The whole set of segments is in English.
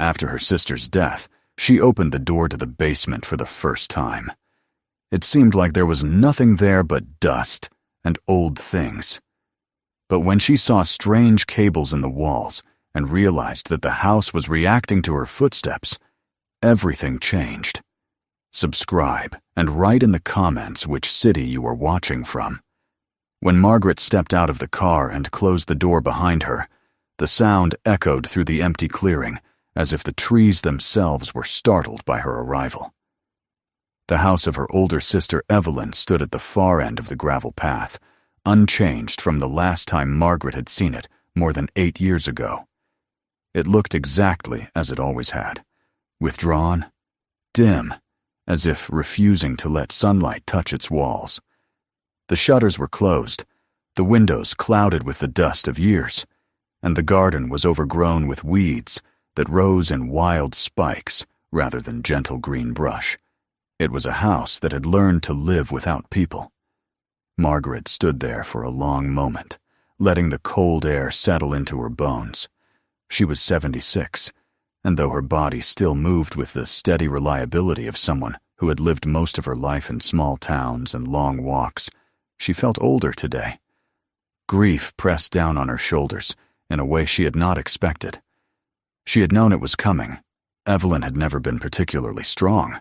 After her sister's death, she opened the door to the basement for the first time. It seemed like there was nothing there but dust and old things. But when she saw strange cables in the walls and realized that the house was reacting to her footsteps, everything changed. Subscribe and write in the comments which city you are watching from. When Margaret stepped out of the car and closed the door behind her, the sound echoed through the empty clearing as if the trees themselves were startled by her arrival. The house of her older sister Evelyn stood at the far end of the gravel path, unchanged from the last time Margaret had seen it more than 8 years ago. It looked exactly as it always had, withdrawn, dim, as if refusing to let sunlight touch its walls. The shutters were closed, the windows clouded with the dust of years, and the garden was overgrown with weeds that rose in wild spikes rather than gentle green brush. It was a house that had learned to live without people. Margaret stood there for a long moment, letting the cold air settle into her bones. She was 76, and though her body still moved with the steady reliability of someone who had lived most of her life in small towns and long walks, she felt older today. Grief pressed down on her shoulders in a way she had not expected. She had known it was coming. Evelyn had never been particularly strong,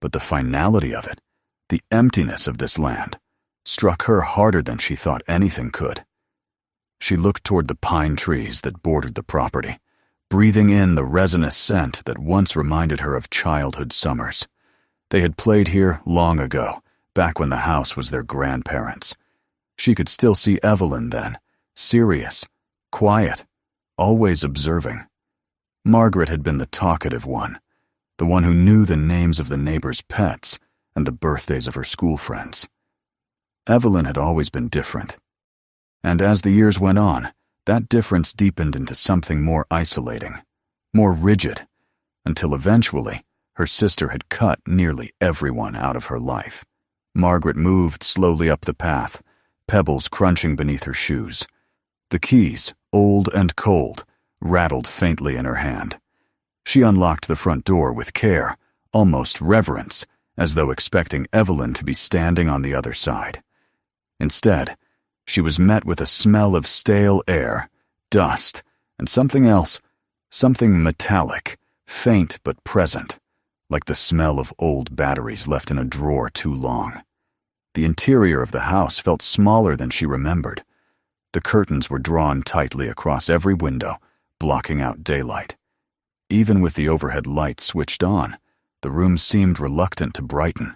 but the finality of it, the emptiness of this land, struck her harder than she thought anything could. She looked toward the pine trees that bordered the property, breathing in the resinous scent that once reminded her of childhood summers. They had played here long ago, back when the house was their grandparents'. She could still see Evelyn then, serious, quiet, always observing. Margaret had been the talkative one, the one who knew the names of the neighbors' pets and the birthdays of her school friends. Evelyn had always been different. And as the years went on, that difference deepened into something more isolating, more rigid, until eventually her sister had cut nearly everyone out of her life. Margaret moved slowly up the path, pebbles crunching beneath her shoes. The keys, old and cold, rattled faintly in her hand. She unlocked the front door with care, almost reverence, as though expecting Evelyn to be standing on the other side. Instead, she was met with a smell of stale air, dust, and something else, something metallic, faint but present, like the smell of old batteries left in a drawer too long. The interior of the house felt smaller than she remembered. The curtains were drawn tightly across every window, blocking out daylight. Even with the overhead lights switched on, the room seemed reluctant to brighten.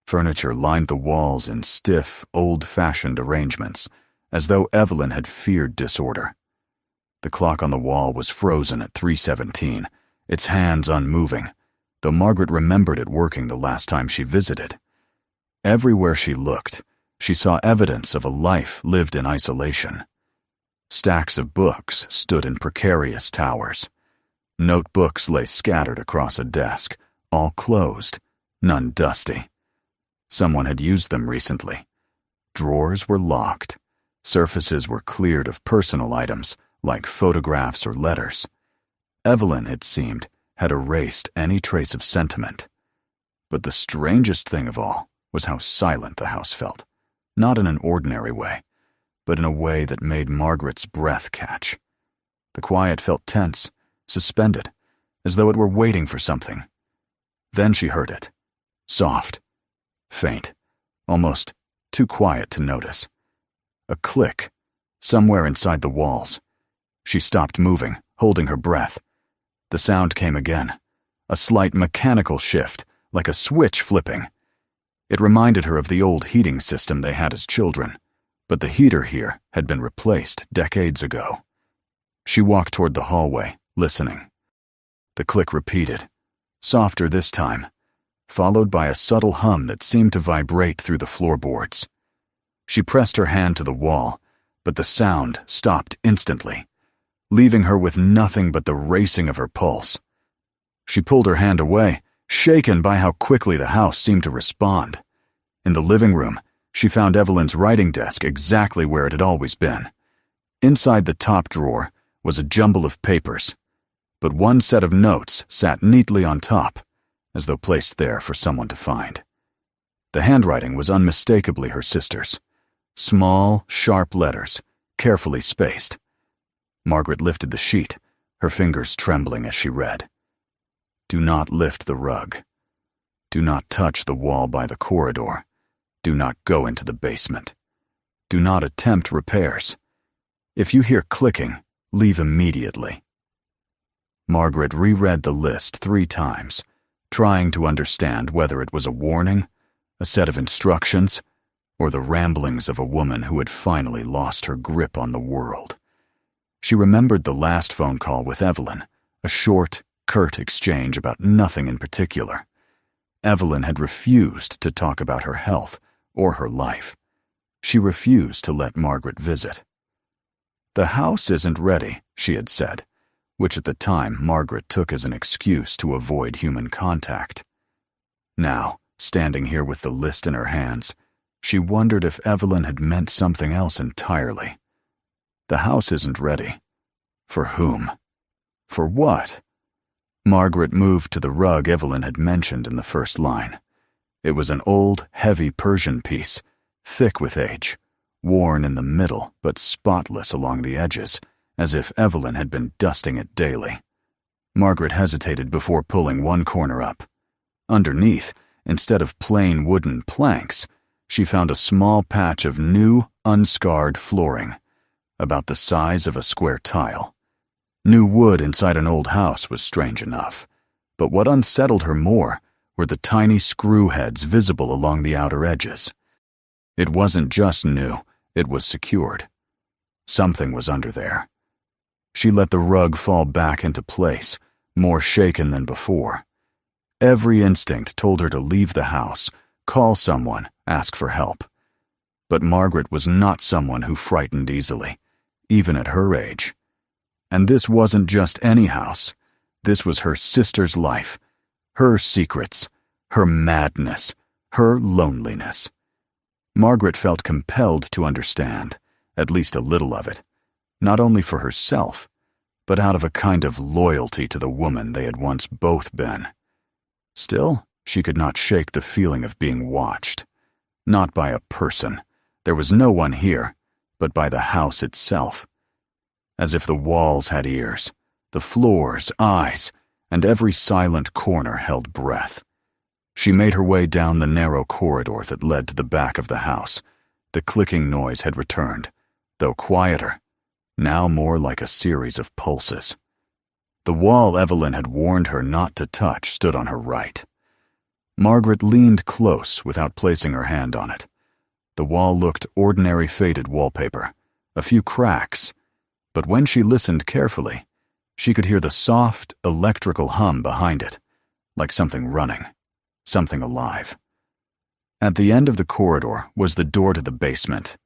Furniture lined the walls in stiff, old-fashioned arrangements, as though Evelyn had feared disorder. The clock on the wall was frozen at 3:17, its hands unmoving, though Margaret remembered it working the last time she visited. Everywhere she looked, she saw evidence of a life lived in isolation. Stacks of books stood in precarious towers. Notebooks lay scattered across a desk, all closed, none dusty. Someone had used them recently. Drawers were locked. Surfaces were cleared of personal items, like photographs or letters. Evelyn, it seemed, had erased any trace of sentiment. But the strangest thing of all was how silent the house felt, not in an ordinary way, but in a way that made Margaret's breath catch. The quiet felt tense, suspended, as though it were waiting for something. Then she heard it. Soft, faint, almost too quiet to notice. A click, somewhere inside the walls. She stopped moving, holding her breath. The sound came again, a slight mechanical shift, like a switch flipping. It reminded her of the old heating system they had as children, but the heater here had been replaced decades ago. She walked toward the hallway, listening. The click repeated, softer this time, followed by a subtle hum that seemed to vibrate through the floorboards. She pressed her hand to the wall, but the sound stopped instantly, leaving her with nothing but the racing of her pulse. She pulled her hand away, shaken by how quickly the house seemed to respond. In the living room, she found Evelyn's writing desk exactly where it had always been. Inside the top drawer was a jumble of papers. but one set of notes sat neatly on top, as though placed there for someone to find. The handwriting was unmistakably her sister's. Small, sharp letters, carefully spaced. Margaret lifted the sheet, her fingers trembling as she read. Do not lift the rug. Do not touch the wall by the corridor. Do not go into the basement. Do not attempt repairs. If you hear clicking, leave immediately. Margaret reread the list 3 times, trying to understand whether it was a warning, a set of instructions, or the ramblings of a woman who had finally lost her grip on the world. She remembered the last phone call with Evelyn, a short, curt exchange about nothing in particular. Evelyn had refused to talk about her health or her life. She refused to let Margaret visit. The house isn't ready, she had said, which at the time Margaret took as an excuse to avoid human contact. Now, standing here with the list in her hands, she wondered if Evelyn had meant something else entirely. The house isn't ready. For whom? For what? Margaret moved to the rug Evelyn had mentioned in the first line. It was an old, heavy Persian piece, thick with age, worn in the middle but spotless along the edges, as if Evelyn had been dusting it daily. Margaret hesitated before pulling one corner up. Underneath, instead of plain wooden planks, she found a small patch of new, unscarred flooring, about the size of a square tile. New wood inside an old house was strange enough, but what unsettled her more were the tiny screw heads visible along the outer edges. It wasn't just new, it was secured. Something was under there. She let the rug fall back into place, more shaken than before. Every instinct told her to leave the house, call someone, ask for help. But Margaret was not someone who frightened easily, even at her age. And this wasn't just any house. This was her sister's life, her secrets, her madness, her loneliness. Margaret felt compelled to understand, at least a little of it, not only for herself, but out of a kind of loyalty to the woman they had once both been. Still, she could not shake the feeling of being watched. Not by a person. There was no one here, but by the house itself. As if the walls had ears, the floors eyes, and every silent corner held breath. She made her way down the narrow corridor that led to the back of the house. The clicking noise had returned, though quieter, now more like a series of pulses. The wall Evelyn had warned her not to touch stood on her right. Margaret leaned close without placing her hand on it. The wall looked ordinary faded wallpaper, a few cracks, but when she listened carefully, she could hear the soft, electrical hum behind it, like something running, something alive. At the end of the corridor was the door to the basement.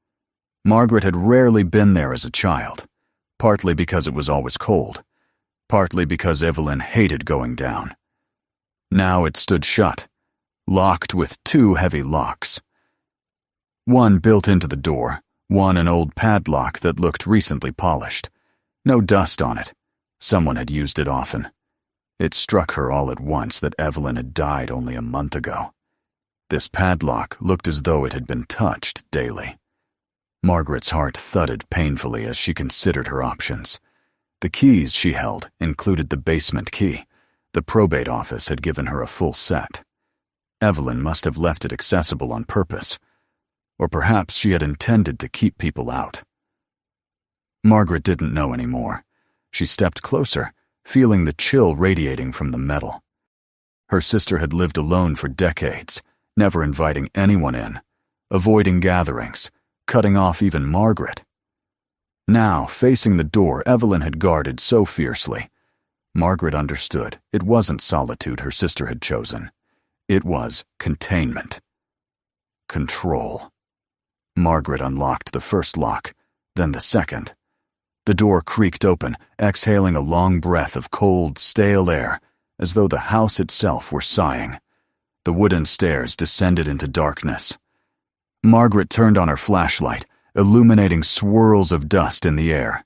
Margaret had rarely been there as a child, partly because it was always cold, partly because Evelyn hated going down. Now it stood shut, locked with 2 heavy locks. One built into the door, one an old padlock that looked recently polished. No dust on it. Someone had used it often. It struck her all at once that Evelyn had died only a month ago. This padlock looked as though it had been touched daily. Margaret's heart thudded painfully as she considered her options. The keys she held included the basement key. The probate office had given her a full set. Evelyn must have left it accessible on purpose. Or perhaps she had intended to keep people out. Margaret didn't know anymore. She stepped closer, feeling the chill radiating from the metal. Her sister had lived alone for decades, never inviting anyone in, avoiding gatherings, cutting off even Margaret. Now, facing the door Evelyn had guarded so fiercely, Margaret understood it wasn't solitude her sister had chosen. It was containment. Control. Margaret unlocked the first lock, then the second. The door creaked open, exhaling a long breath of cold, stale air, as though the house itself were sighing. The wooden stairs descended into darkness. Margaret turned on her flashlight, illuminating swirls of dust in the air.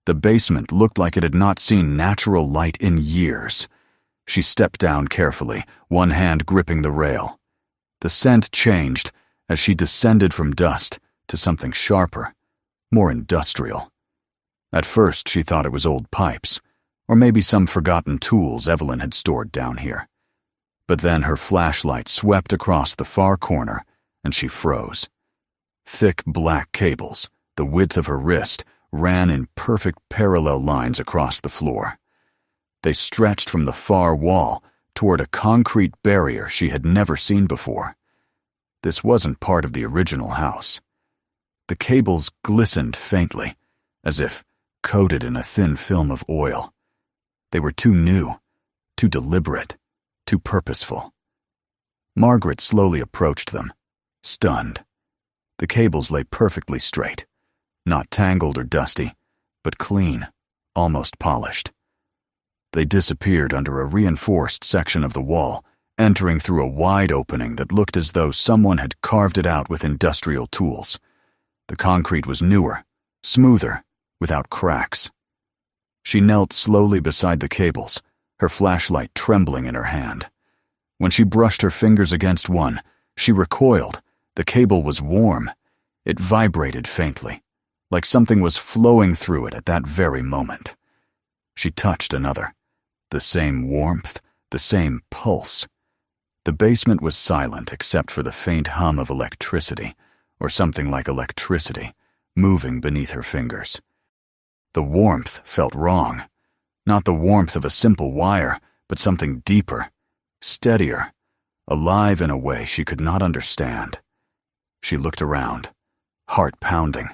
The basement looked like it had not seen natural light in years. She stepped down carefully, one hand gripping the rail. The scent changed as she descended from dust to something sharper, more industrial. At first, she thought it was old pipes, or maybe some forgotten tools Evelyn had stored down here. But then her flashlight swept across the far corner, and she froze. Thick black cables, the width of her wrist, ran in perfect parallel lines across the floor. They stretched from the far wall toward a concrete barrier she had never seen before. This wasn't part of the original house. The cables glistened faintly, as if coated in a thin film of oil. They were too new, too deliberate, too purposeful. Margaret slowly approached them, stunned. The cables lay perfectly straight, not tangled or dusty, but clean, almost polished. They disappeared under a reinforced section of the wall, entering through a wide opening that looked as though someone had carved it out with industrial tools. The concrete was newer, smoother, without cracks. She knelt slowly beside the cables, her flashlight trembling in her hand. When she brushed her fingers against one, she recoiled. The cable was warm. It vibrated faintly, like something was flowing through it at that very moment. She touched another. The same warmth, the same pulse. The basement was silent except for the faint hum of electricity, or something like electricity, moving beneath her fingers. The warmth felt wrong. Not the warmth of a simple wire, but something deeper, steadier, alive in a way she could not understand. She looked around, heart pounding,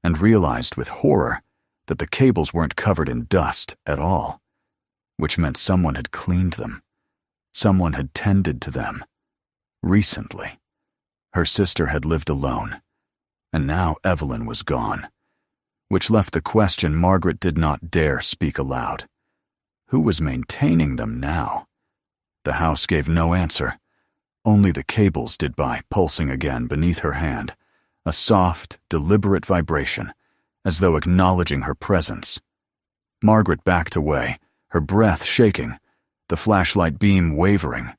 and realized with horror that the cables weren't covered in dust at all, which meant someone had cleaned them. Someone had tended to them. Recently. Her sister had lived alone, and now Evelyn was gone, which left the question Margaret did not dare speak aloud. Who was maintaining them now? The house gave no answer. Only the cables did by, pulsing again beneath her hand, a soft, deliberate vibration, as though acknowledging her presence. Margaret backed away, her breath shaking, the flashlight beam wavering.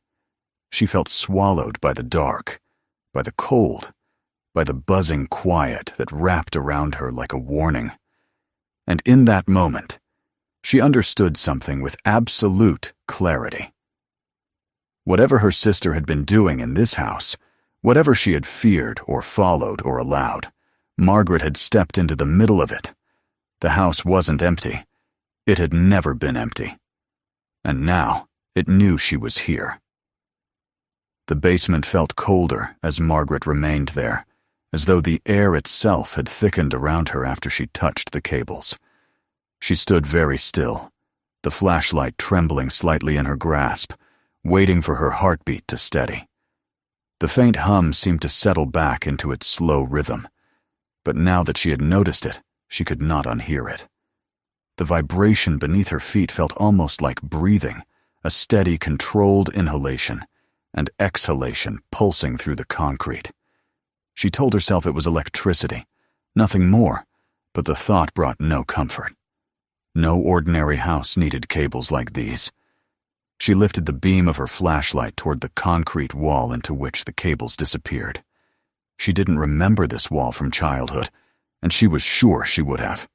She felt swallowed by the dark, by the cold, by the buzzing quiet that wrapped around her like a warning. And in that moment, she understood something with absolute clarity. Whatever her sister had been doing in this house, whatever she had feared or followed or allowed, Margaret had stepped into the middle of it. The house wasn't empty. It had never been empty. And now it knew she was here. The basement felt colder as Margaret remained there, as though the air itself had thickened around her after she touched the cables. She stood very still, the flashlight trembling slightly in her grasp, waiting for her heartbeat to steady. The faint hum seemed to settle back into its slow rhythm, but now that she had noticed it, she could not unhear it. The vibration beneath her feet felt almost like breathing, a steady, controlled inhalation and exhalation pulsing through the concrete. She told herself it was electricity, nothing more, but the thought brought no comfort. No ordinary house needed cables like these. She lifted the beam of her flashlight toward the concrete wall into which the cables disappeared. She didn't remember this wall from childhood, and she was sure she would have.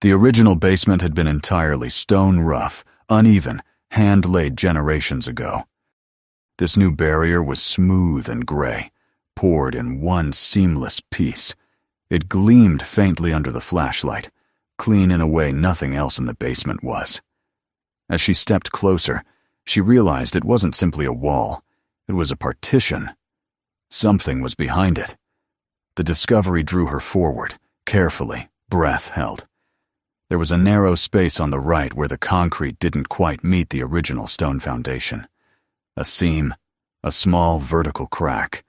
The original basement had been entirely stone rough, uneven, hand-laid generations ago. This new barrier was smooth and gray, poured in one seamless piece. It gleamed faintly under the flashlight, clean in a way nothing else in the basement was. As she stepped closer, she realized it wasn't simply a wall. It was a partition. Something was behind it. The discovery drew her forward, carefully, breath held. There was a narrow space on the right where the concrete didn't quite meet the original stone foundation. A seam, a small vertical crack,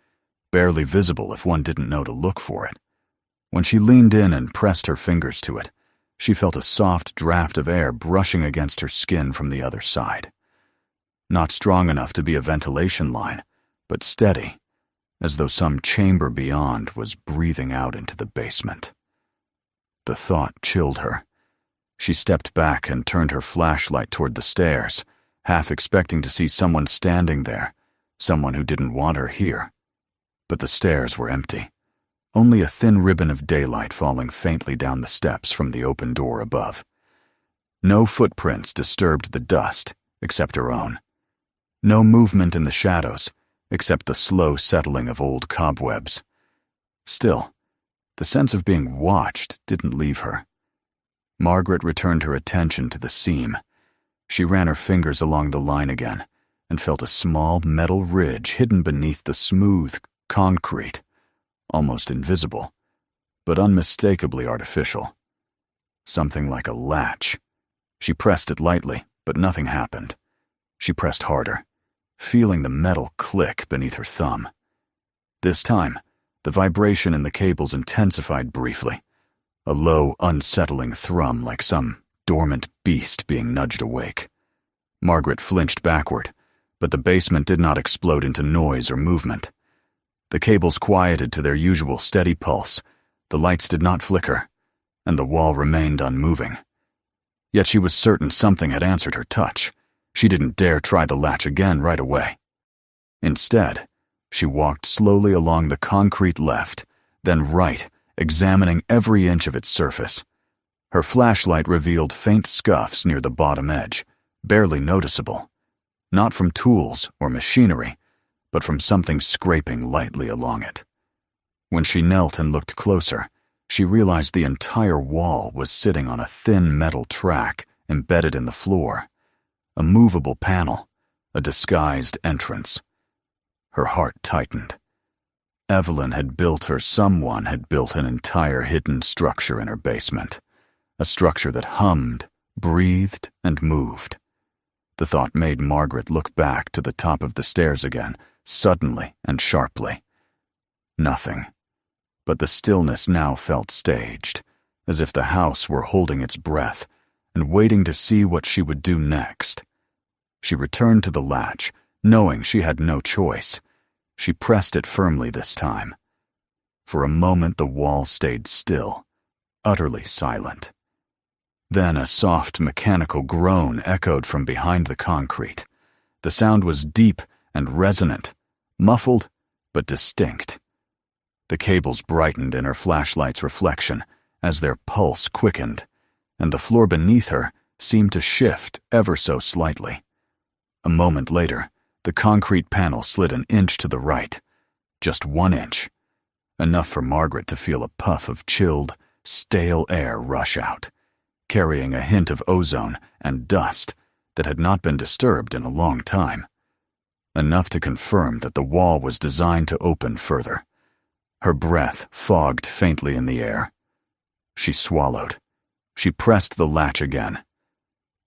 barely visible if one didn't know to look for it. When she leaned in and pressed her fingers to it, she felt a soft draft of air brushing against her skin from the other side. Not strong enough to be a ventilation line, but steady, as though some chamber beyond was breathing out into the basement. The thought chilled her. She stepped back and turned her flashlight toward the stairs, half expecting to see someone standing there, someone who didn't want her here. But the stairs were empty, only a thin ribbon of daylight falling faintly down the steps from the open door above. No footprints disturbed the dust, except her own. No movement in the shadows, except the slow settling of old cobwebs. Still, the sense of being watched didn't leave her. Margaret returned her attention to the seam. She ran her fingers along the line again and felt a small metal ridge hidden beneath the smooth concrete, almost invisible, but unmistakably artificial. Something like a latch. She pressed it lightly, but nothing happened. She pressed harder, feeling the metal click beneath her thumb. This time, the vibration in the cables intensified briefly, a low, unsettling thrum like some dormant beast being nudged awake. Margaret flinched backward, but the basement did not explode into noise or movement. The cables quieted to their usual steady pulse, the lights did not flicker, and the wall remained unmoving. Yet she was certain something had answered her touch. She didn't dare try the latch again right away. Instead, she walked slowly along the concrete left, then right, examining every inch of its surface. Her flashlight revealed faint scuffs near the bottom edge, barely noticeable. Not from tools or machinery, but from something scraping lightly along it. When she knelt and looked closer, she realized the entire wall was sitting on a thin metal track embedded in the floor. A movable panel, a disguised entrance. Her heart tightened. Someone had built an entire hidden structure in her basement, a structure that hummed, breathed, and moved. The thought made Margaret look back to the top of the stairs again, suddenly and sharply. Nothing. But the stillness now felt staged, as if the house were holding its breath and waiting to see what she would do next. She returned to the latch, knowing she had no choice. She pressed it firmly this time. For a moment the wall stayed still, utterly silent. Then a soft mechanical groan echoed from behind the concrete. The sound was deep and resonant, muffled but distinct. The cables brightened in her flashlight's reflection as their pulse quickened, and the floor beneath her seemed to shift ever so slightly. A moment later, the concrete panel slid an inch to the right, just 1 inch, enough for Margaret to feel a puff of chilled, stale air rush out, carrying a hint of ozone and dust that had not been disturbed in a long time, enough to confirm that the wall was designed to open further. Her breath fogged faintly in the air. She swallowed. She pressed the latch again.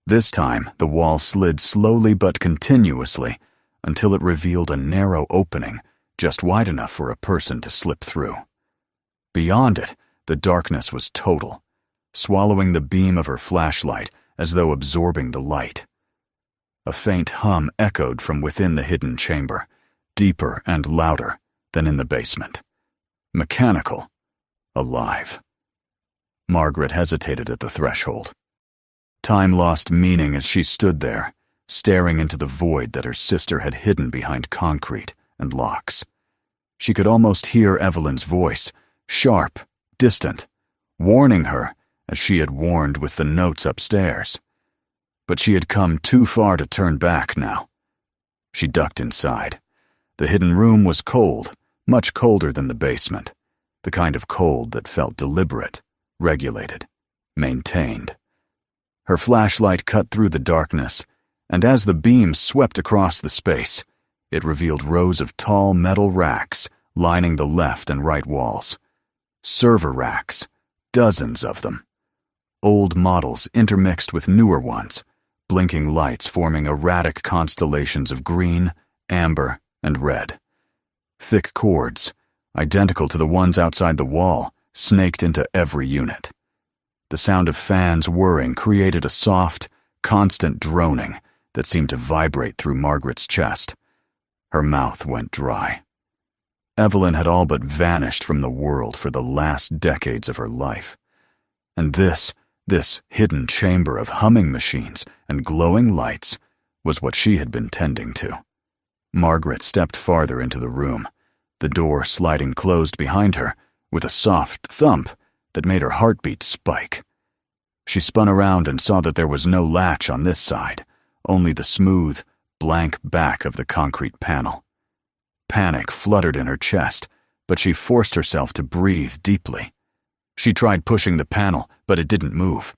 This time, the wall slid slowly but continuously until it revealed a narrow opening just wide enough for a person to slip through. Beyond it, the darkness was total, swallowing the beam of her flashlight as though absorbing the light. A faint hum echoed from within the hidden chamber, deeper and louder than in the basement. Mechanical, alive. Margaret hesitated at the threshold. Time lost meaning as she stood there, staring into the void that her sister had hidden behind concrete and locks. She could almost hear Evelyn's voice, sharp, distant, warning her as she had warned with the notes upstairs. But she had come too far to turn back now. She ducked inside. The hidden room was cold, much colder than the basement, the kind of cold that felt deliberate, regulated, maintained. Her flashlight cut through the darkness, and as the beam swept across the space, it revealed rows of tall metal racks lining the left and right walls. Server racks, dozens of them. Old models intermixed with newer ones, blinking lights forming erratic constellations of green, amber, and red. Thick cords, identical to the ones outside the wall, snaked into every unit. The sound of fans whirring created a soft, constant droning that seemed to vibrate through Margaret's chest. Her mouth went dry. Evelyn had all but vanished from the world for the last decades of her life. And this This hidden chamber of humming machines and glowing lights was what she had been tending to. Margaret stepped farther into the room, the door sliding closed behind her with a soft thump that made her heartbeat spike. She spun around and saw that there was no latch on this side, only the smooth, blank back of the concrete panel. Panic fluttered in her chest, but she forced herself to breathe deeply. She tried pushing the panel, but it didn't move.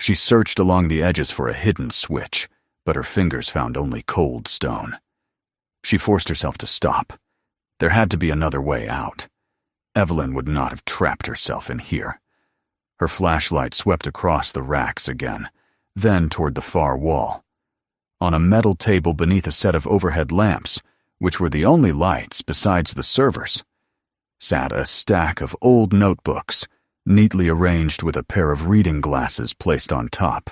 She searched along the edges for a hidden switch, but her fingers found only cold stone. She forced herself to stop. There had to be another way out. Evelyn would not have trapped herself in here. Her flashlight swept across the racks again, then toward the far wall. On a metal table beneath a set of overhead lamps, which were the only lights besides the servers, sat a stack of old notebooks, neatly arranged with a pair of reading glasses placed on top.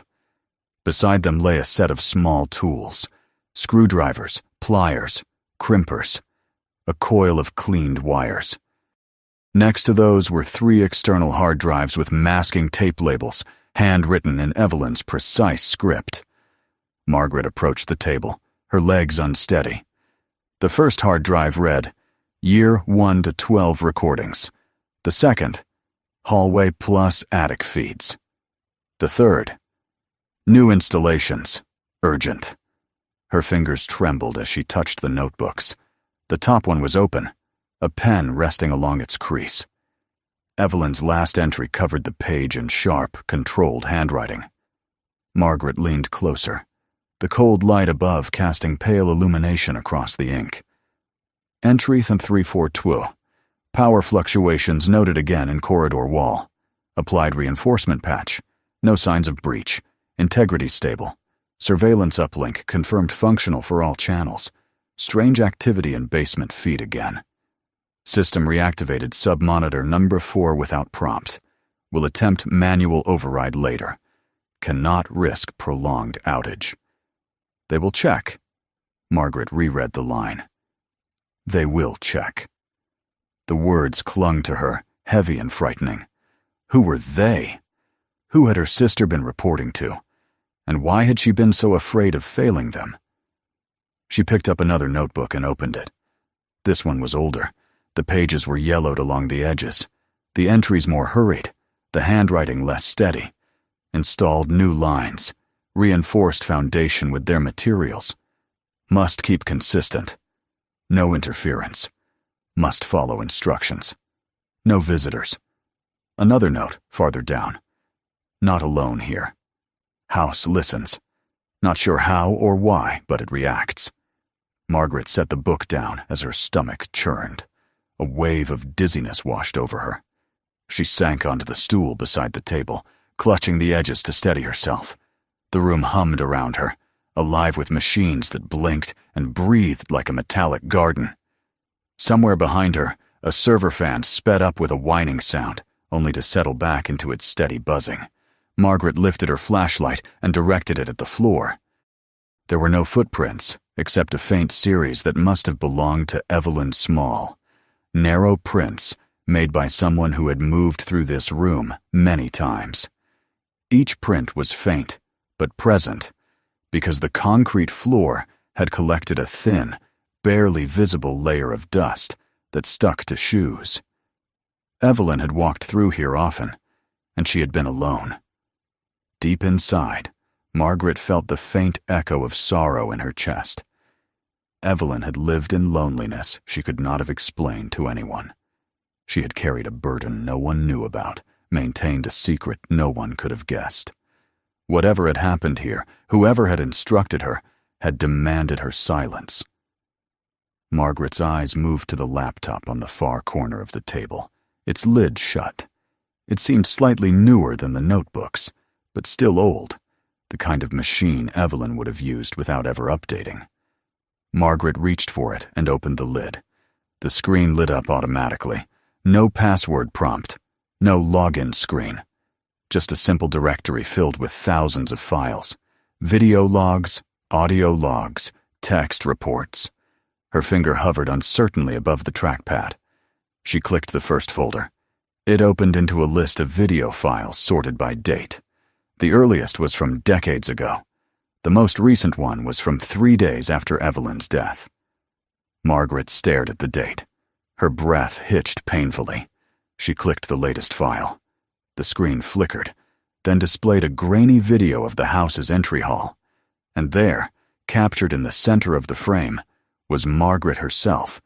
Beside them lay a set of small tools, screwdrivers, pliers, crimpers, a coil of cleaned wires. Next to those were 3 external hard drives with masking tape labels, handwritten in Evelyn's precise script. Margaret approached the table, her legs unsteady. The first hard drive read, Year 1 to 12 recordings. The second, Hallway plus attic feeds. The third, New installations, urgent. Her fingers trembled as she touched the notebooks. The top one was open, a pen resting along its crease. Evelyn's last entry covered the page in sharp, controlled handwriting. Margaret leaned closer, the cold light above casting pale illumination across the ink. Entry 342. Power fluctuations noted again in corridor wall. Applied reinforcement patch. No signs of breach. Integrity stable. Surveillance uplink confirmed functional for all channels. Strange activity in basement feed again. System reactivated sub-monitor number 4 without prompt. Will attempt manual override later. Cannot risk prolonged outage. They will check. Margaret reread the line. They will check. The words clung to her, heavy and frightening. Who were they? Who had her sister been reporting to? And why had she been so afraid of failing them? She picked up another notebook and opened it. This one was older. The pages were yellowed along the edges. The entries more hurried, the handwriting less steady. Installed new lines. Reinforced foundation with their materials. Must keep consistent. No interference. Must follow instructions. No visitors. Another note farther down. Not alone here. House listens. Not sure how or why, but it reacts. Margaret set the book down as her stomach churned. A wave of dizziness washed over her. She sank onto the stool beside the table, clutching the edges to steady herself. The room hummed around her, alive with machines that blinked and breathed like a metallic garden. Somewhere behind her, a server fan sped up with a whining sound, only to settle back into its steady buzzing. Margaret lifted her flashlight and directed it at the floor. There were no footprints, except a faint series that must have belonged to Evelyn Small. Narrow prints made by someone who had moved through this room many times. Each print was faint, but present, because the concrete floor had collected a thin, barely visible layer of dust that stuck to shoes. Evelyn had walked through here often, and she had been alone. Deep inside, Margaret felt the faint echo of sorrow in her chest. Evelyn had lived in loneliness she could not have explained to anyone. She had carried a burden no one knew about, maintained a secret no one could have guessed. Whatever had happened here, whoever had instructed her, had demanded her silence. Margaret's eyes moved to the laptop on the far corner of the table, its lid shut. It seemed slightly newer than the notebooks, but still old, the kind of machine Evelyn would have used without ever updating. Margaret reached for it and opened the lid. The screen lit up automatically. No password prompt, no login screen. Just a simple directory filled with thousands of files. Video logs, audio logs, text reports. Her finger hovered uncertainly above the trackpad. She clicked the first folder. It opened into a list of video files sorted by date. The earliest was from decades ago. The most recent one was from 3 days after Evelyn's death. Margaret stared at the date. Her breath hitched painfully. She clicked the latest file. The screen flickered, then displayed a grainy video of the house's entry hall. And there, captured in the center of the frame, was Margaret herself,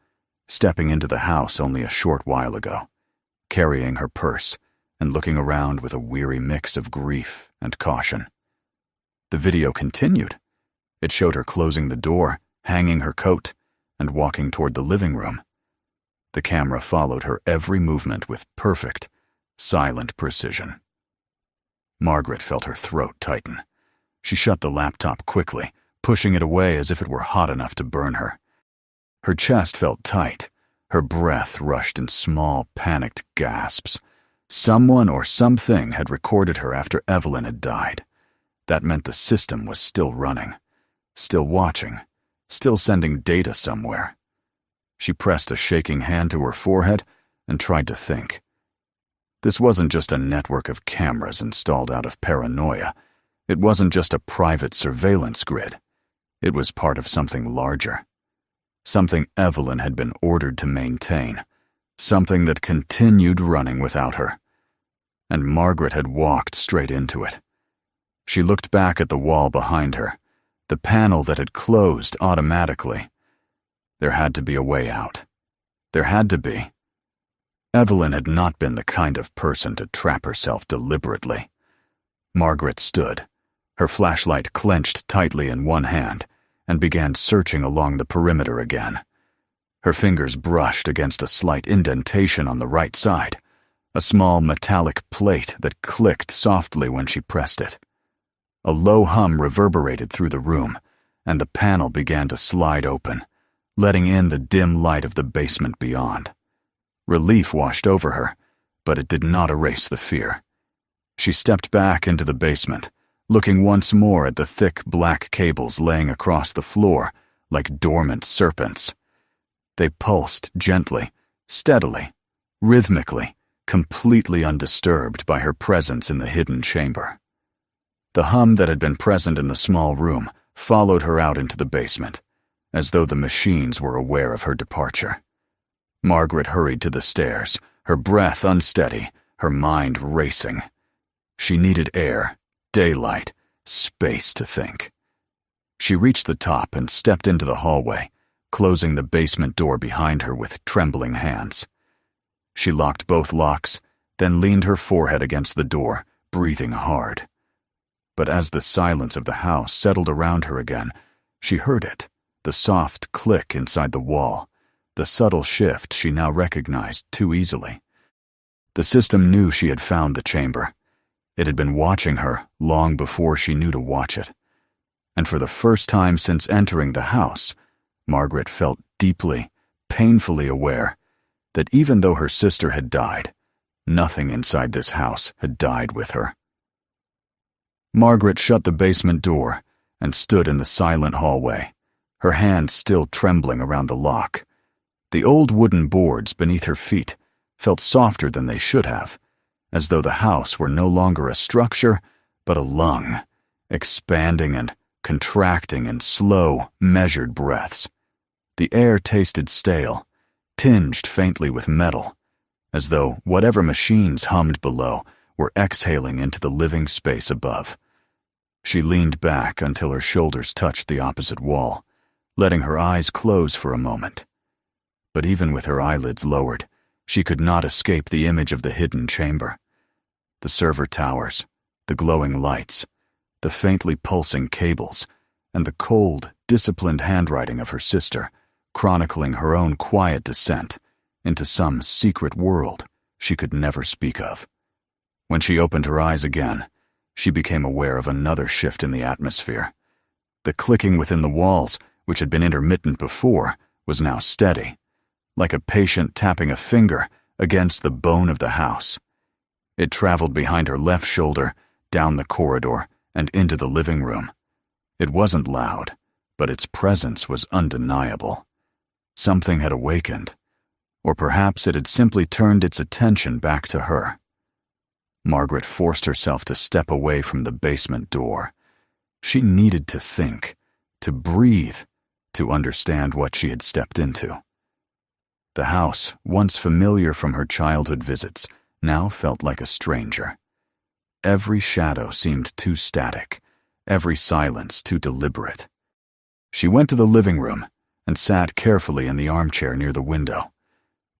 stepping into the house only a short while ago, carrying her purse and looking around with a weary mix of grief and caution. The video continued. It showed her closing the door, hanging her coat, and walking toward the living room. The camera followed her every movement with perfect, silent precision. Margaret felt her throat tighten. She shut the laptop quickly, pushing it away as if it were hot enough to burn her. Her chest felt tight. Her breath rushed in small, panicked gasps. Someone or something had recorded her after Evelyn had died. That meant the system was still running, still watching, still sending data somewhere. She pressed a shaking hand to her forehead and tried to think. This wasn't just a network of cameras installed out of paranoia. It wasn't just a private surveillance grid. It was part of something larger. Something Evelyn had been ordered to maintain. Something that continued running without her. And Margaret had walked straight into it. She looked back at the wall behind her, the panel that had closed automatically. There had to be a way out. There had to be. Evelyn had not been the kind of person to trap herself deliberately. Margaret stood, her flashlight clenched tightly in one hand, and began searching along the perimeter again. Her fingers brushed against a slight indentation on the right side, a small metallic plate that clicked softly when she pressed it. A low hum reverberated through the room, and the panel began to slide open, letting in the dim light of the basement beyond. Relief washed over her, but it did not erase the fear. She stepped back into the basement, looking once more at the thick black cables laying across the floor like dormant serpents. They pulsed gently, steadily, rhythmically, completely undisturbed by her presence in the hidden chamber. The hum that had been present in the small room followed her out into the basement, as though the machines were aware of her departure. Margaret hurried to the stairs, her breath unsteady, her mind racing. She needed air, daylight, space to think. She reached the top and stepped into the hallway, closing the basement door behind her with trembling hands. She locked both locks, then leaned her forehead against the door, breathing hard. But as the silence of the house settled around her again, she heard it, the soft click inside the wall, the subtle shift she now recognized too easily. The system knew she had found the chamber. It had been watching her long before she knew to watch it. And for the first time since entering the house, Margaret felt deeply, painfully aware that even though her sister had died, nothing inside this house had died with her. Margaret shut the basement door and stood in the silent hallway, her hand still trembling around the lock. The old wooden boards beneath her feet felt softer than they should have, as though the house were no longer a structure, but a lung, expanding and contracting in slow, measured breaths. The air tasted stale, tinged faintly with metal, as though whatever machines hummed below were exhaling into the living space above. She leaned back until her shoulders touched the opposite wall, letting her eyes close for a moment. But even with her eyelids lowered, she could not escape the image of the hidden chamber. The server towers, the glowing lights, the faintly pulsing cables, and the cold, disciplined handwriting of her sister, chronicling her own quiet descent into some secret world she could never speak of. When she opened her eyes again, she became aware of another shift in the atmosphere. The clicking within the walls, which had been intermittent before, was now steady, like a patient tapping a finger against the bone of the house. It traveled behind her left shoulder, down the corridor, and into the living room. It wasn't loud, but its presence was undeniable. Something had awakened, or perhaps it had simply turned its attention back to her. Margaret forced herself to step away from the basement door. She needed to think, to breathe, to understand what she had stepped into. The house, once familiar from her childhood visits, now felt like a stranger. Every shadow seemed too static, every silence too deliberate. She went to the living room and sat carefully in the armchair near the window,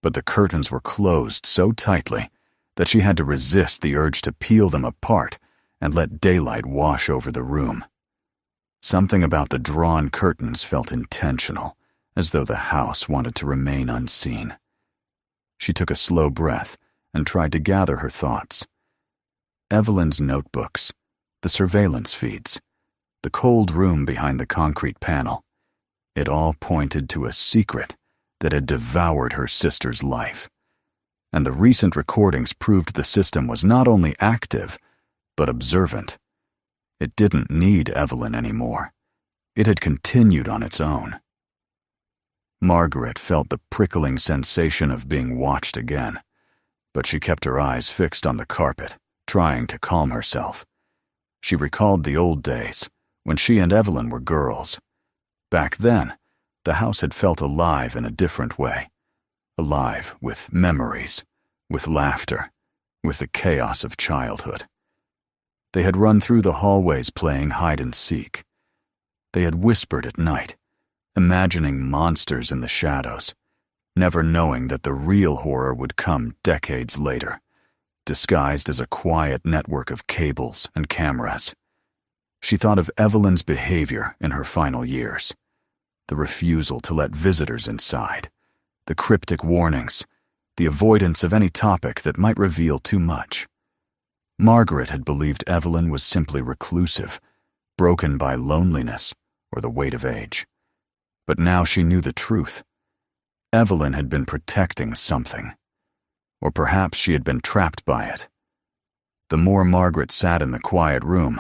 but the curtains were closed so tightly that she had to resist the urge to peel them apart and let daylight wash over the room. Something about the drawn curtains felt intentional, as though the house wanted to remain unseen. She took a slow breath and tried to gather her thoughts. Evelyn's notebooks, the surveillance feeds, the cold room behind the concrete panel. It all pointed to a secret that had devoured her sister's life. And the recent recordings proved the system was not only active, but observant. It didn't need Evelyn anymore. It had continued on its own. Margaret felt the prickling sensation of being watched again, but she kept her eyes fixed on the carpet, trying to calm herself. She recalled the old days, when she and Evelyn were girls. Back then, the house had felt alive in a different way. Alive with memories, with laughter, with the chaos of childhood. They had run through the hallways playing hide-and-seek. They had whispered at night, imagining monsters in the shadows, never knowing that the real horror would come decades later, disguised as a quiet network of cables and cameras. She thought of Evelyn's behavior in her final years, the refusal to let visitors inside, the cryptic warnings, the avoidance of any topic that might reveal too much. Margaret had believed Evelyn was simply reclusive, broken by loneliness or the weight of age. But now she knew the truth. Evelyn had been protecting something. Or perhaps she had been trapped by it. The more Margaret sat in the quiet room,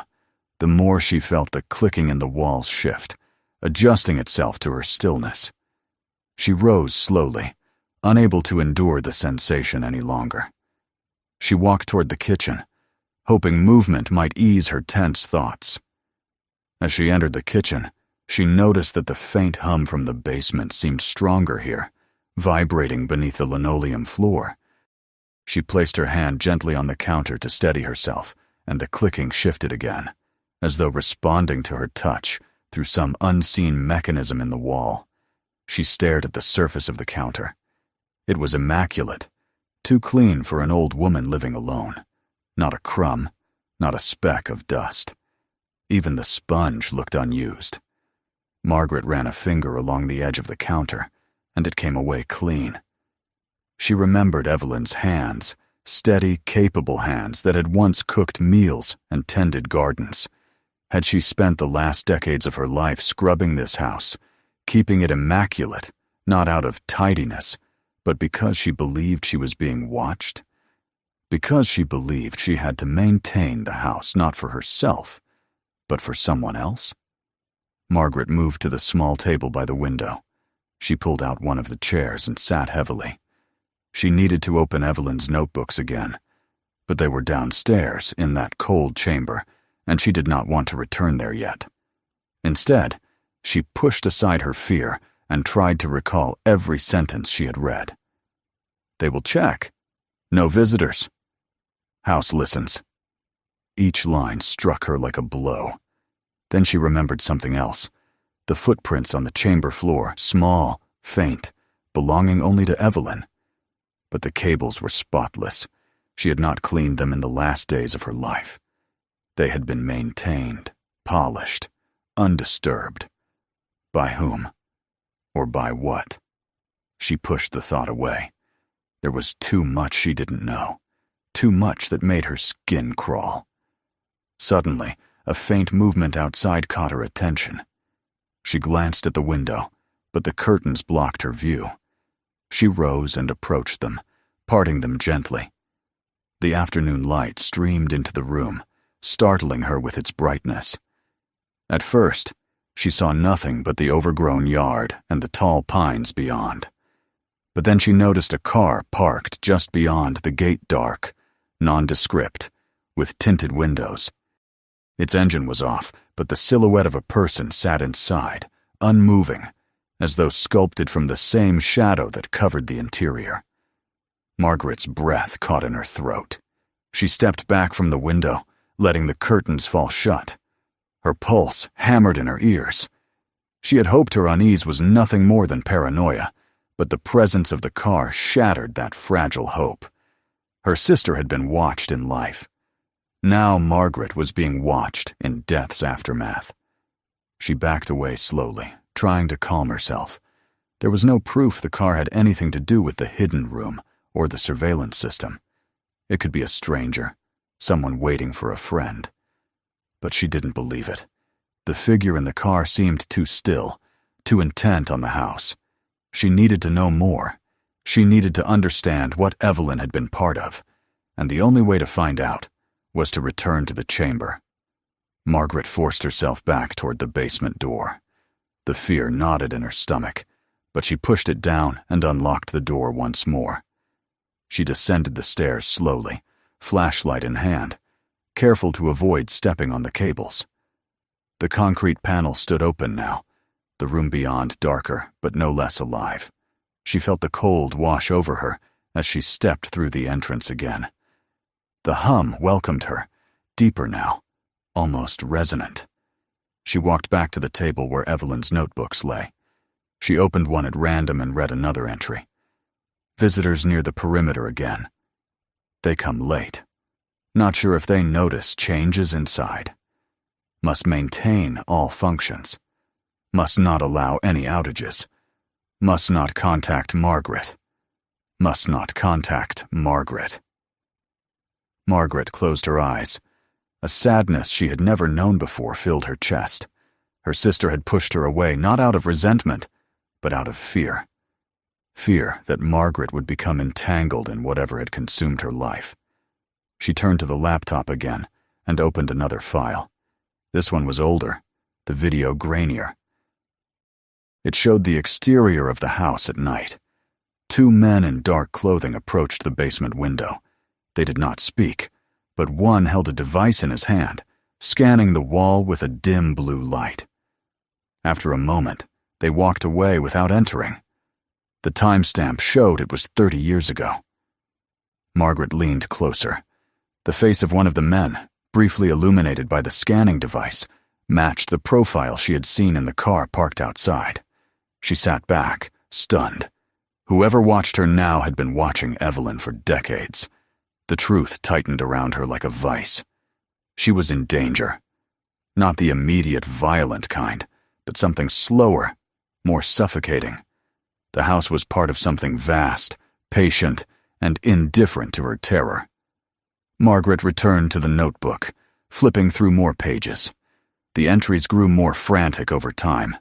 the more she felt the clicking in the walls shift, adjusting itself to her stillness. She rose slowly, unable to endure the sensation any longer. She walked toward the kitchen, hoping movement might ease her tense thoughts. As she entered the kitchen, she noticed that the faint hum from the basement seemed stronger here, vibrating beneath the linoleum floor. She placed her hand gently on the counter to steady herself, and the clicking shifted again, as though responding to her touch through some unseen mechanism in the wall. She stared at the surface of the counter. It was immaculate, too clean for an old woman living alone. Not a crumb, not a speck of dust. Even the sponge looked unused. Margaret ran a finger along the edge of the counter, and it came away clean. She remembered Evelyn's hands, steady, capable hands that had once cooked meals and tended gardens. Had she spent the last decades of her life scrubbing this house, keeping it immaculate, not out of tidiness, but because she believed she was being watched? Because she believed she had to maintain the house not for herself, but for someone else? Margaret moved to the small table by the window. She pulled out one of the chairs and sat heavily. She needed to open Evelyn's notebooks again, but they were downstairs in that cold chamber, and she did not want to return there yet. Instead, she pushed aside her fear and tried to recall every sentence she had read. They will check. No visitors. House listens. Each line struck her like a blow. Then she remembered something else. The footprints on the chamber floor, small, faint, belonging only to Evelyn. But the cables were spotless. She had not cleaned them in the last days of her life. They had been maintained, polished, undisturbed. By whom? Or by what? She pushed the thought away. There was too much she didn't know, too much that made her skin crawl. Suddenly, a faint movement outside caught her attention. She glanced at the window, but the curtains blocked her view. She rose and approached them, parting them gently. The afternoon light streamed into the room, startling her with its brightness. At first, she saw nothing but the overgrown yard and the tall pines beyond. But then she noticed a car parked just beyond the gate dark, nondescript, with tinted windows. Its engine was off, but the silhouette of a person sat inside, unmoving, as though sculpted from the same shadow that covered the interior. Margaret's breath caught in her throat. She stepped back from the window, letting the curtains fall shut. Her pulse hammered in her ears. She had hoped her unease was nothing more than paranoia, but the presence of the car shattered that fragile hope. Her sister had been watched in life. Now Margaret was being watched in death's aftermath. She backed away slowly, trying to calm herself. There was no proof the car had anything to do with the hidden room or the surveillance system. It could be a stranger, someone waiting for a friend. But she didn't believe it. The figure in the car seemed too still, too intent on the house. She needed to know more. She needed to understand what Evelyn had been part of, and the only way to find out was to return to the chamber. Margaret forced herself back toward the basement door. The fear knotted in her stomach, but she pushed it down and unlocked the door once more. She descended the stairs slowly, flashlight in hand, careful to avoid stepping on the cables. The concrete panel stood open now, the room beyond darker but no less alive. She felt the cold wash over her as she stepped through the entrance again. The hum welcomed her, deeper now, almost resonant. She walked back to the table where Evelyn's notebooks lay. She opened one at random and read another entry. Visitors near the perimeter again. They come late. Not sure if they notice changes inside. Must maintain all functions. Must not allow any outages. Must not contact Margaret. Must not contact Margaret. Margaret closed her eyes. A sadness she had never known before filled her chest. Her sister had pushed her away not out of resentment, but out of fear. Fear that Margaret would become entangled in whatever had consumed her life. She turned to the laptop again and opened another file. This one was older, the video grainier. It showed the exterior of the house at night. Two men in dark clothing approached the basement window. They did not speak, but one held a device in his hand, scanning the wall with a dim blue light. After a moment, they walked away without entering. The timestamp showed it was 30 years ago. Margaret leaned closer. The face of one of the men, briefly illuminated by the scanning device, matched the profile she had seen in the car parked outside. She sat back, stunned. Whoever watched her now had been watching Evelyn for decades. The truth tightened around her like a vice. She was in danger. Not the immediate violent kind, but something slower, more suffocating. The house was part of something vast, patient, and indifferent to her terror. Margaret returned to the notebook, flipping through more pages. The entries grew more frantic over time,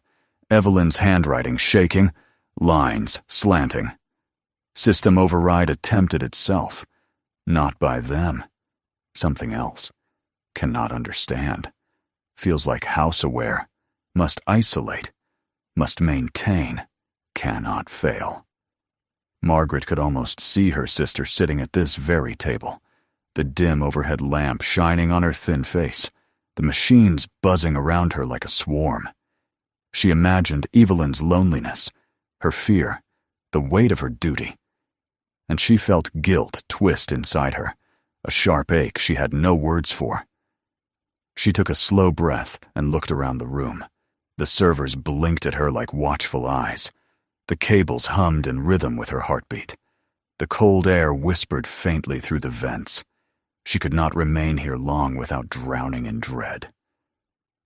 Evelyn's handwriting shaking, lines slanting. System override attempted itself. Not by them. Something else. Cannot understand. Feels like house-aware. Must isolate. Must maintain. Cannot fail. Margaret could almost see her sister sitting at this very table, the dim overhead lamp shining on her thin face, the machines buzzing around her like a swarm. She imagined Evelyn's loneliness, her fear, the weight of her duty. And she felt guilt twist inside her, a sharp ache she had no words for. She took a slow breath and looked around the room. The servers blinked at her like watchful eyes. The cables hummed in rhythm with her heartbeat. The cold air whispered faintly through the vents. She could not remain here long without drowning in dread.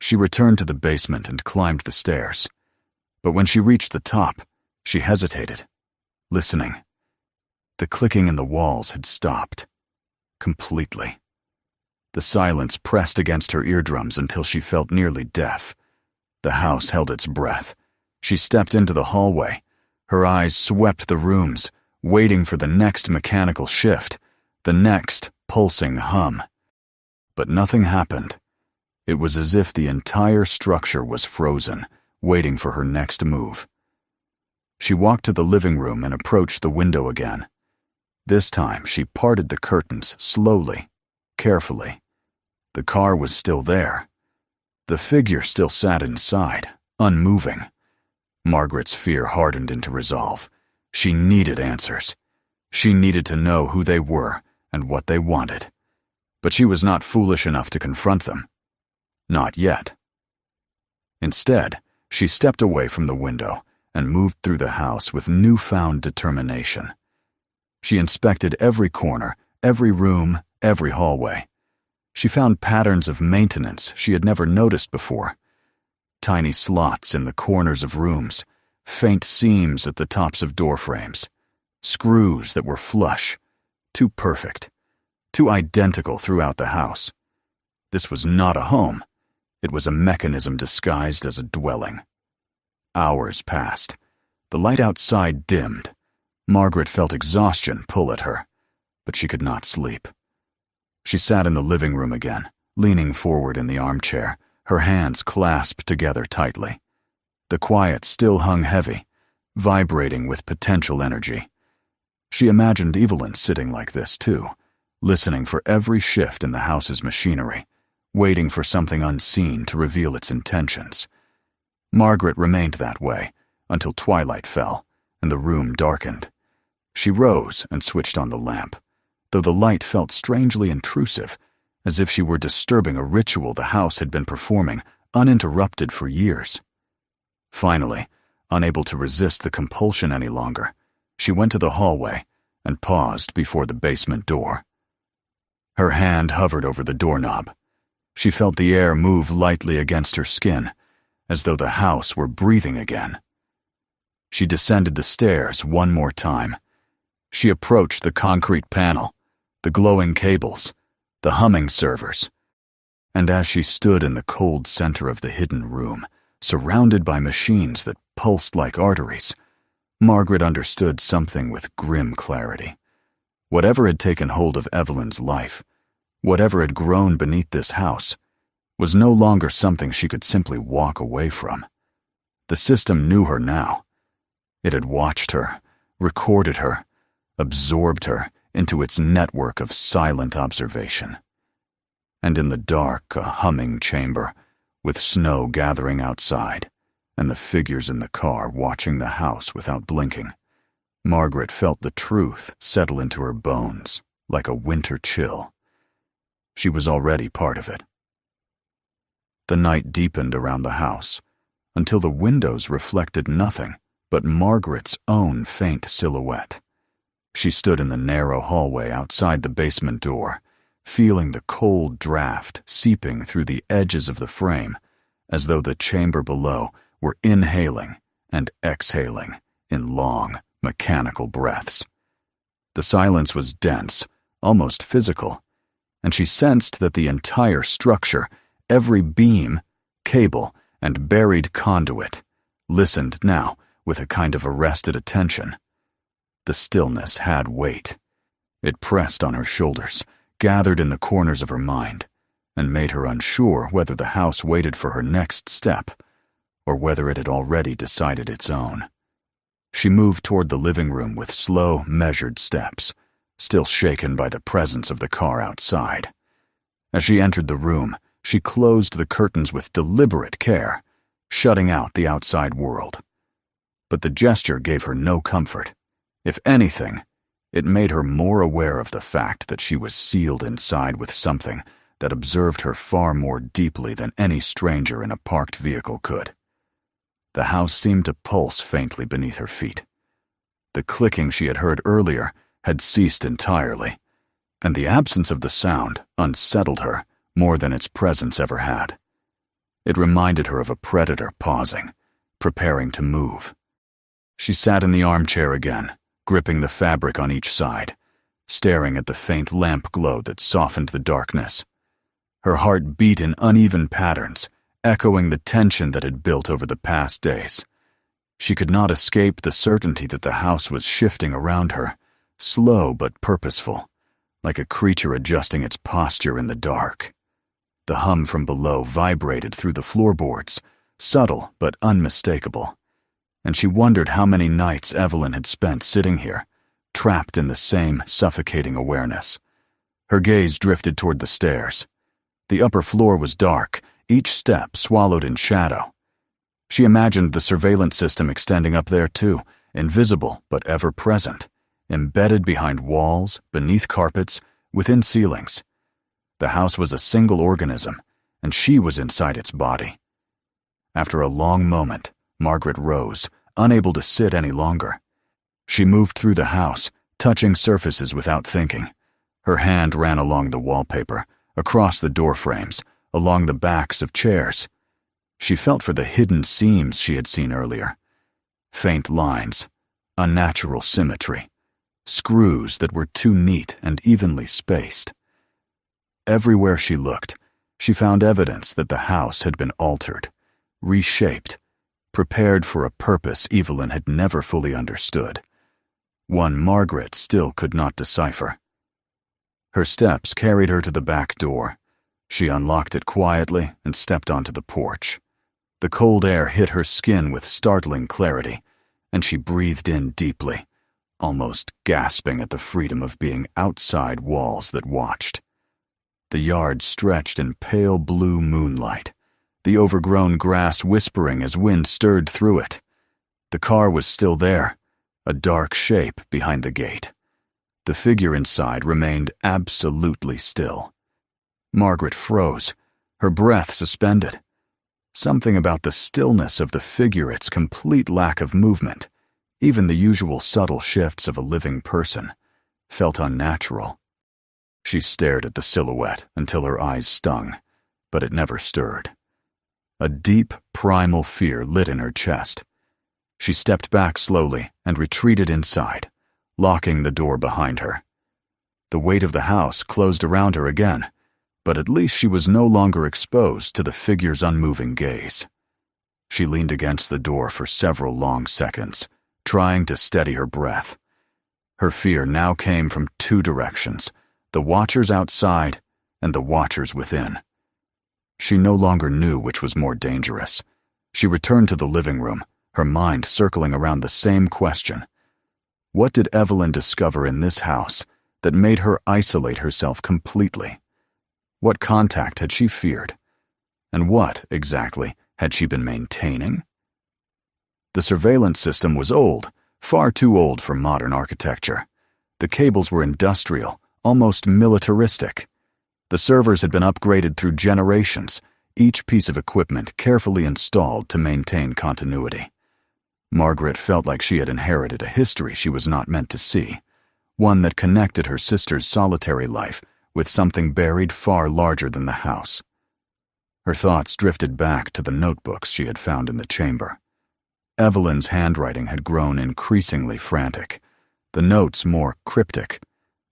She returned to the basement and climbed the stairs. But when she reached the top, she hesitated, listening. The clicking in the walls had stopped. Completely. The silence pressed against her eardrums until she felt nearly deaf. The house held its breath. She stepped into the hallway. Her eyes swept the rooms, waiting for the next mechanical shift, the next pulsing hum. But nothing happened. It was as if the entire structure was frozen, waiting for her next move. She walked to the living room and approached the window again. This time she parted the curtains slowly, carefully. The car was still there. The figure still sat inside, unmoving. Margaret's fear hardened into resolve. She needed answers. She needed to know who they were and what they wanted. But she was not foolish enough to confront them. Not yet. Instead, she stepped away from the window and moved through the house with newfound determination. She inspected every corner, every room, every hallway. She found patterns of maintenance she had never noticed before. Tiny slots in the corners of rooms, faint seams at the tops of door frames, screws that were flush, too perfect, too identical throughout the house. This was not a home. It was a mechanism disguised as a dwelling. Hours passed. The light outside dimmed. Margaret felt exhaustion pull at her, but she could not sleep. She sat in the living room again, leaning forward in the armchair, her hands clasped together tightly. The quiet still hung heavy, vibrating with potential energy. She imagined Evelyn sitting like this too, listening for every shift in the house's machinery, waiting for something unseen to reveal its intentions. Margaret remained that way until twilight fell and the room darkened. She rose and switched on the lamp, though the light felt strangely intrusive, as if she were disturbing a ritual the house had been performing uninterrupted for years. Finally, unable to resist the compulsion any longer, she went to the hallway and paused before the basement door. Her hand hovered over the doorknob. She felt the air move lightly against her skin, as though the house were breathing again. She descended the stairs one more time. She approached the concrete panel, the glowing cables, the humming servers. And as she stood in the cold center of the hidden room, surrounded by machines that pulsed like arteries, Margaret understood something with grim clarity. Whatever had taken hold of Evelyn's life, whatever had grown beneath this house, was no longer something she could simply walk away from. The system knew her now. It had watched her, recorded her, absorbed her into its network of silent observation. And in the dark, a humming chamber, with snow gathering outside, and the figures in the car watching the house without blinking, Margaret felt the truth settle into her bones like a winter chill. She was already part of it. The night deepened around the house, until the windows reflected nothing but Margaret's own faint silhouette. She stood in the narrow hallway outside the basement door, feeling the cold draft seeping through the edges of the frame, as though the chamber below were inhaling and exhaling in long, mechanical breaths. The silence was dense, almost physical, and she sensed that the entire structure, every beam, cable, and buried conduit, listened now with a kind of arrested attention. The stillness had weight. It pressed on her shoulders, gathered in the corners of her mind, and made her unsure whether the house waited for her next step, or whether it had already decided its own. She moved toward the living room with slow, measured steps, still shaken by the presence of the car outside. As she entered the room, she closed the curtains with deliberate care, shutting out the outside world. But the gesture gave her no comfort. If anything, it made her more aware of the fact that she was sealed inside with something that observed her far more deeply than any stranger in a parked vehicle could. The house seemed to pulse faintly beneath her feet. The clicking she had heard earlier had ceased entirely, and the absence of the sound unsettled her more than its presence ever had. It reminded her of a predator pausing, preparing to move. She sat in the armchair again, gripping the fabric on each side, staring at the faint lamp glow that softened the darkness. Her heart beat in uneven patterns, echoing the tension that had built over the past days. She could not escape the certainty that the house was shifting around her, slow but purposeful, like a creature adjusting its posture in the dark. The hum from below vibrated through the floorboards, subtle but unmistakable, and she wondered how many nights Evelyn had spent sitting here, trapped in the same suffocating awareness. Her gaze drifted toward the stairs. The upper floor was dark, each step swallowed in shadow. She imagined the surveillance system extending up there too, invisible but ever present, embedded behind walls, beneath carpets, within ceilings. The house was a single organism, and she was inside its body. After a long moment, Margaret rose, unable to sit any longer. She moved through the house, touching surfaces without thinking. Her hand ran along the wallpaper, across the door frames, along the backs of chairs. She felt for the hidden seams she had seen earlier. Faint lines, unnatural symmetry, screws that were too neat and evenly spaced. Everywhere she looked, she found evidence that the house had been altered, reshaped, prepared for a purpose Evelyn had never fully understood, one Margaret still could not decipher. Her steps carried her to the back door. She unlocked it quietly and stepped onto the porch. The cold air hit her skin with startling clarity, and she breathed in deeply, almost gasping at the freedom of being outside walls that watched. The yard stretched in pale blue moonlight, the overgrown grass whispering as wind stirred through it. The car was still there, a dark shape behind the gate. The figure inside remained absolutely still. Margaret froze, her breath suspended. Something about the stillness of the figure, its complete lack of movement, even the usual subtle shifts of a living person, felt unnatural. She stared at the silhouette until her eyes stung, but it never stirred. A deep, primal fear lit in her chest. She stepped back slowly and retreated inside, locking the door behind her. The weight of the house closed around her again, but at least she was no longer exposed to the figure's unmoving gaze. She leaned against the door for several long seconds, trying to steady her breath. Her fear now came from two directions: the watchers outside and the watchers within. She no longer knew which was more dangerous. She returned to the living room, her mind circling around the same question. What did Evelyn discover in this house that made her isolate herself completely? What contact had she feared? And what, exactly, had she been maintaining? The surveillance system was old, far too old for modern architecture. The cables were industrial, almost militaristic. The servers had been upgraded through generations, each piece of equipment carefully installed to maintain continuity. Margaret felt like she had inherited a history she was not meant to see, one that connected her sister's solitary life with something buried far larger than the house. Her thoughts drifted back to the notebooks she had found in the chamber. Evelyn's handwriting had grown increasingly frantic, the notes more cryptic,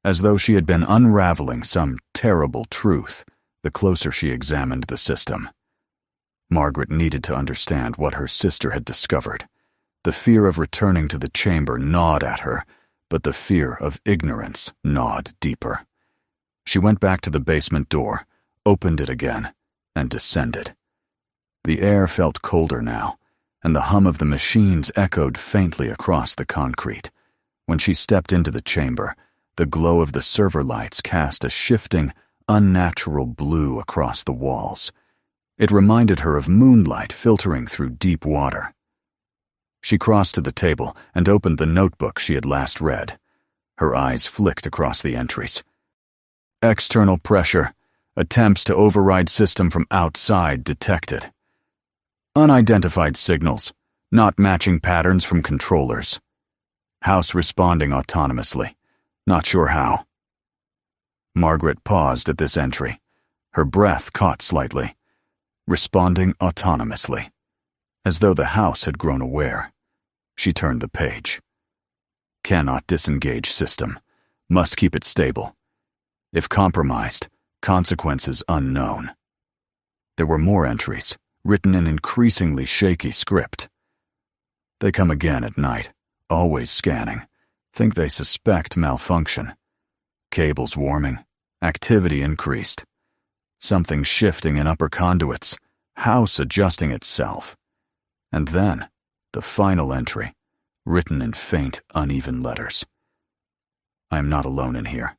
as though she had been unraveling some terrible truth the closer she examined the system. Margaret needed to understand what her sister had discovered. The fear of returning to the chamber gnawed at her, but the fear of ignorance gnawed deeper. She went back to the basement door, opened it again, and descended. The air felt colder now, and the hum of the machines echoed faintly across the concrete. When she stepped into the chamber, the glow of the server lights cast a shifting, unnatural blue across the walls. It reminded her of moonlight filtering through deep water. She crossed to the table and opened the notebook she had last read. Her eyes flicked across the entries. External pressure. Attempts to override system from outside detected. Unidentified signals. Not matching patterns from controllers. House responding autonomously. Not sure how. Margaret paused at this entry. Her breath caught slightly. Responding autonomously. As though the house had grown aware. She turned the page. Cannot disengage system. Must keep it stable. If compromised, consequences unknown. There were more entries, written in increasingly shaky script. They come again at night, always scanning. Think they suspect malfunction. Cables warming. Activity increased. Something shifting in upper conduits. House adjusting itself. And then, the final entry, written in faint, uneven letters. I am not alone in here.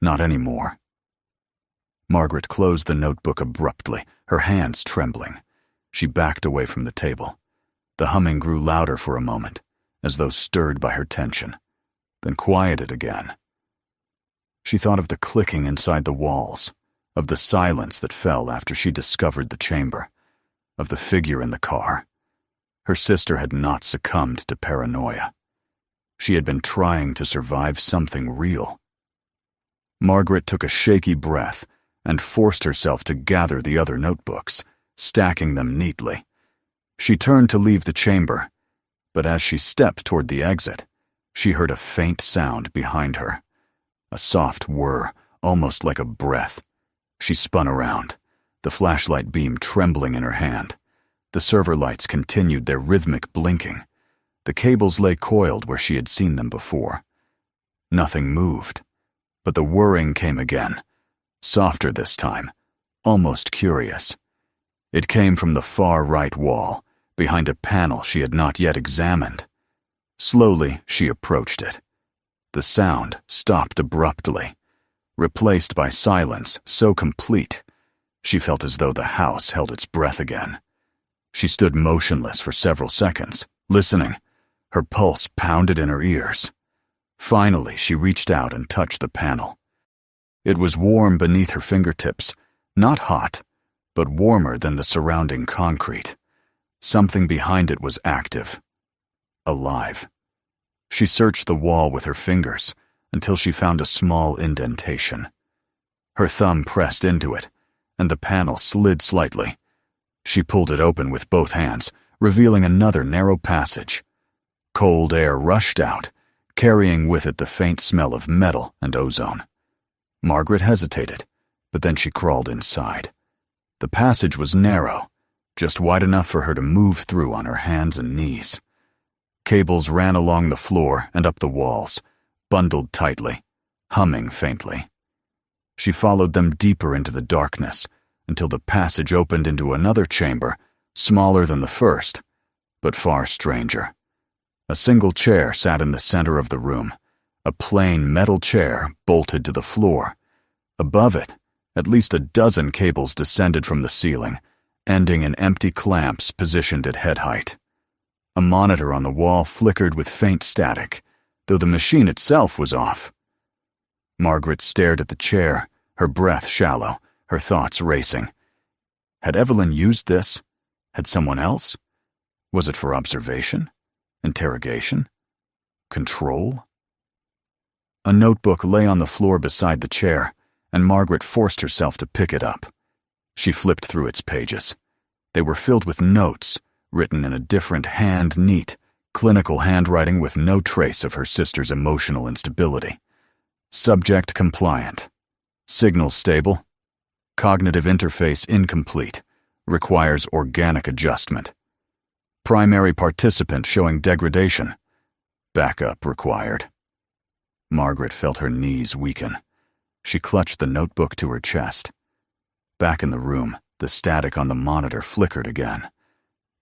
Not anymore. Margaret closed the notebook abruptly, her hands trembling. She backed away from the table. The humming grew louder for a moment, as though stirred by her tension, then quieted again. She thought of the clicking inside the walls, of the silence that fell after she discovered the chamber, of the figure in the car. Her sister had not succumbed to paranoia. She had been trying to survive something real. Margaret took a shaky breath and forced herself to gather the other notebooks, stacking them neatly. She turned to leave the chamber, but as she stepped toward the exit, she heard a faint sound behind her. A soft whir, almost like a breath. She spun around, the flashlight beam trembling in her hand. The server lights continued their rhythmic blinking. The cables lay coiled where she had seen them before. Nothing moved, but the whirring came again, softer this time, almost curious. It came from the far right wall, behind a panel she had not yet examined. Slowly, she approached it. The sound stopped abruptly, replaced by silence so complete, she felt as though the house held its breath again. She stood motionless for several seconds, listening. Her pulse pounded in her ears. Finally, she reached out and touched the panel. It was warm beneath her fingertips, not hot, but warmer than the surrounding concrete. Something behind it was active, alive. She searched the wall with her fingers until she found a small indentation. Her thumb pressed into it, and the panel slid slightly. She pulled it open with both hands, revealing another narrow passage. Cold air rushed out, carrying with it the faint smell of metal and ozone. Margaret hesitated, but then she crawled inside. The passage was narrow, just wide enough for her to move through on her hands and knees. Cables ran along the floor and up the walls, bundled tightly, humming faintly. She followed them deeper into the darkness until the passage opened into another chamber, smaller than the first, but far stranger. A single chair sat in the center of the room, a plain metal chair bolted to the floor. Above it, at least a dozen cables descended from the ceiling, ending in empty clamps positioned at head height. A monitor on the wall flickered with faint static, though the machine itself was off. Margaret stared at the chair, her breath shallow, her thoughts racing. Had Evelyn used this? Had someone else? Was it for observation? Interrogation? Control? A notebook lay on the floor beside the chair, and Margaret forced herself to pick it up. She flipped through its pages. They were filled with notes, written in a different neat, clinical handwriting with no trace of her sister's emotional instability. Subject compliant. Signal stable. Cognitive interface incomplete. Requires organic adjustment. Primary participant showing degradation. Backup required. Margaret felt her knees weaken. She clutched the notebook to her chest. Back in the room, the static on the monitor flickered again.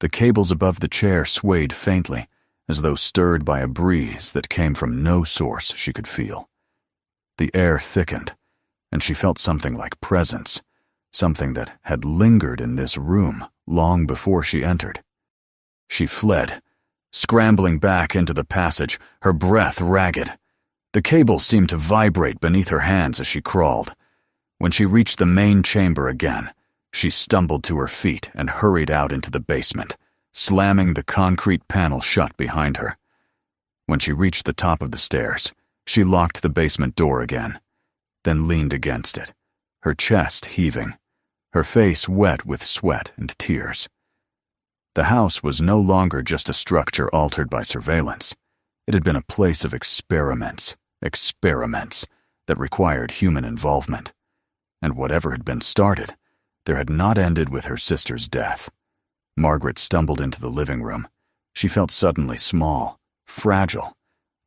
The cables above the chair swayed faintly, as though stirred by a breeze that came from no source she could feel. The air thickened, and she felt something like presence, something that had lingered in this room long before she entered. She fled, scrambling back into the passage, her breath ragged. The cables seemed to vibrate beneath her hands as she crawled. When she reached the main chamber again, she stumbled to her feet and hurried out into the basement, slamming the concrete panel shut behind her. When she reached the top of the stairs, she locked the basement door again, then leaned against it, her chest heaving, her face wet with sweat and tears. The house was no longer just a structure altered by surveillance. It had been a place of experiments that required human involvement. And whatever had been started, there had not ended with her sister's death. Margaret stumbled into the living room. She felt suddenly small, fragile,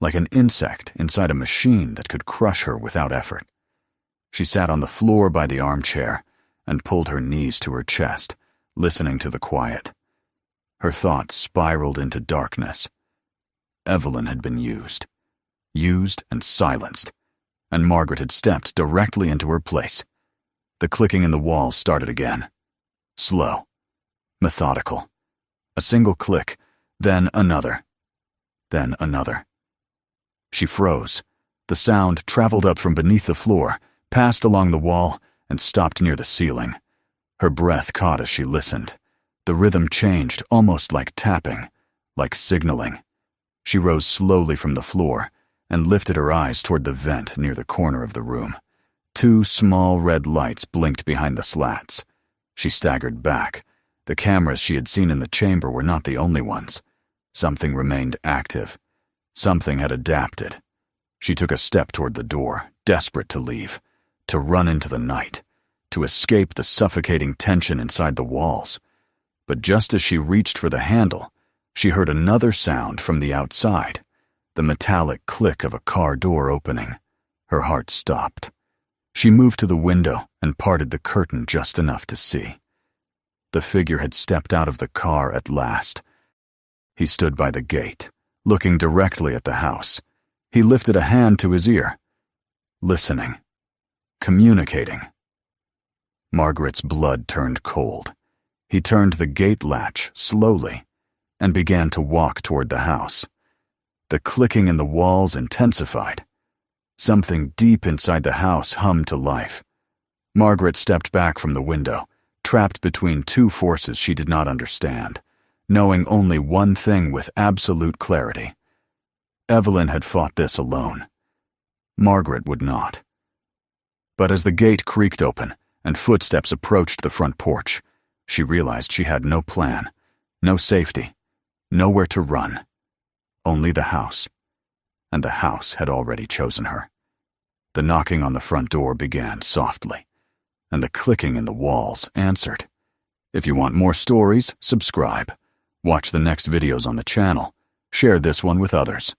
like an insect inside a machine that could crush her without effort. She sat on the floor by the armchair and pulled her knees to her chest, listening to the quiet. Her thoughts spiraled into darkness. Evelyn had been used. used and silenced, and Margaret had stepped directly into her place. The clicking in the walls started again. Slow, methodical. A single click, then another, then another. She froze. The sound traveled up from beneath the floor, passed along the wall, and stopped near the ceiling. Her breath caught as she listened. The rhythm changed, almost like tapping, like signaling. She rose slowly from the floor and lifted her eyes toward the vent near the corner of the room. 2 small red lights blinked behind the slats. She staggered back. The cameras she had seen in the chamber were not the only ones. Something remained active. Something had adapted. She took a step toward the door, desperate to leave, to run into the night, to escape the suffocating tension inside the walls. But just as she reached for the handle, she heard another sound from the outside, the metallic click of a car door opening. Her heart stopped. She moved to the window and parted the curtain just enough to see. The figure had stepped out of the car at last. He stood by the gate, looking directly at the house. He lifted a hand to his ear, listening, communicating. Margaret's blood turned cold. He turned the gate latch slowly and began to walk toward the house. The clicking in the walls intensified. Something deep inside the house hummed to life. Margaret stepped back from the window, trapped between 2 forces she did not understand, knowing only one thing with absolute clarity. Evelyn had fought this alone. Margaret would not. But as the gate creaked open and footsteps approached the front porch, she realized she had no plan, no safety, nowhere to run. Only the house. And the house had already chosen her. The knocking on the front door began softly, and the clicking in the walls answered. If you want more stories, subscribe. Watch the next videos on the channel. Share this one with others.